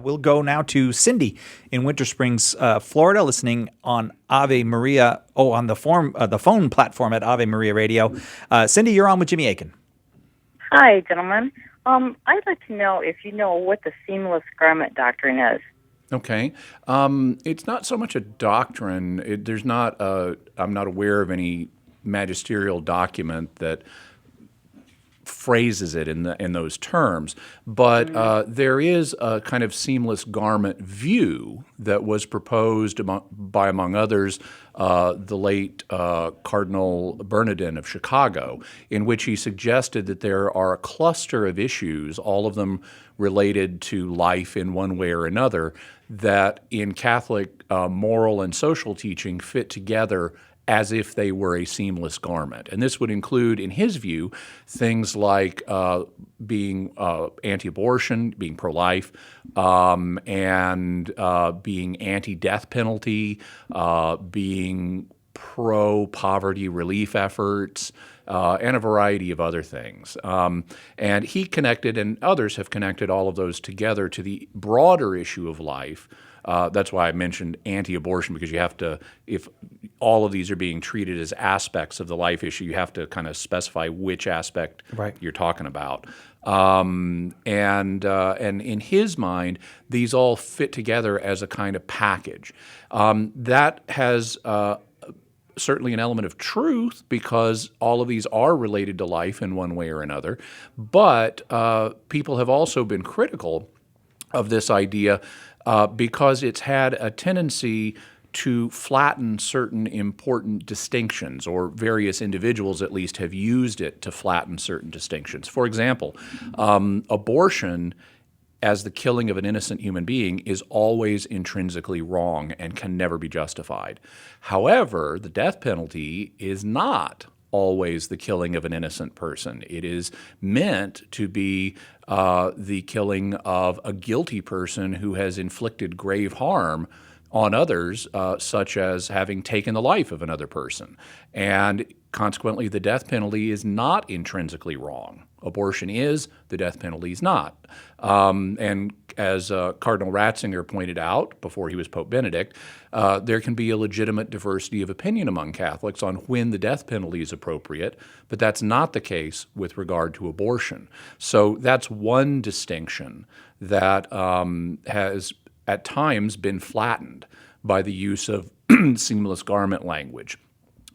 We'll go now to Cindy in Winter Springs, Florida, listening on Ave Maria. On the phone platform at Ave Maria Radio. Cindy, you're on with Jimmy Akin. Hi, gentlemen. I'd like to know if you know what the seamless garment doctrine is. Okay. It's not so much a doctrine. I'm not aware of any magisterial document that phrases it in those terms, but there is a kind of seamless garment view that was proposed by, among others, the late Cardinal Bernardin of Chicago, in which he suggested that there are a cluster of issues, all of them related to life in one way or another, that in Catholic moral and social teaching fit together as if they were a seamless garment. And this would include, in his view, things like being anti-abortion, being pro-life, and being anti-death penalty, being pro-poverty relief efforts, and a variety of other things. And he connected, and others have connected all of those together to the broader issue of life. That's why I mentioned anti-abortion, because you have to, if all of these are being treated as aspects of the life issue, you have to kind of specify which aspect you're talking about. And in his mind, these all fit together as a kind of package. That has certainly an element of truth, because all of these are related to life in one way or another. But people have also been critical of this idea because it's had a tendency to flatten certain important distinctions, or various individuals at least have used it to flatten certain distinctions. For example, abortion as the killing of an innocent human being is always intrinsically wrong and can never be justified. However, the death penalty is not always the killing of an innocent person. It is meant to be the killing of a guilty person who has inflicted grave harm on others, such as having taken the life of another person. And consequently, the death penalty is not intrinsically wrong. Abortion is, the death penalty is not. And as Cardinal Ratzinger pointed out before he was Pope Benedict, there can be a legitimate diversity of opinion among Catholics on when the death penalty is appropriate, but that's not the case with regard to abortion. So that's one distinction that has at times been flattened by the use of seamless garment language.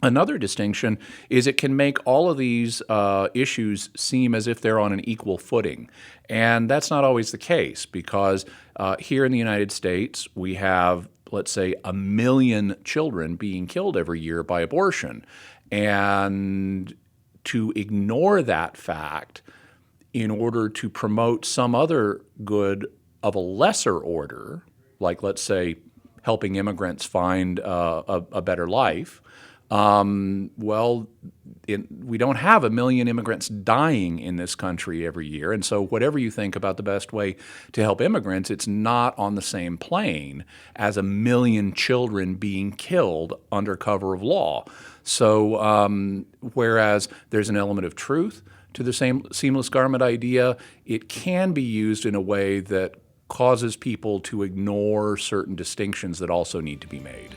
Another distinction is it can make all of these issues seem as if they're on an equal footing. And that's not always the case, because here in the United States, we have, let's say, 1 million children being killed every year by abortion. And to ignore that fact in order to promote some other good of a lesser order, like, let's say, helping immigrants find a better life, we don't have 1 million immigrants dying in this country every year. And so whatever you think about the best way to help immigrants, it's not on the same plane as 1 million children being killed under cover of law. So whereas there's an element of truth to the same seamless garment idea, it can be used in a way that causes people to ignore certain distinctions that also need to be made.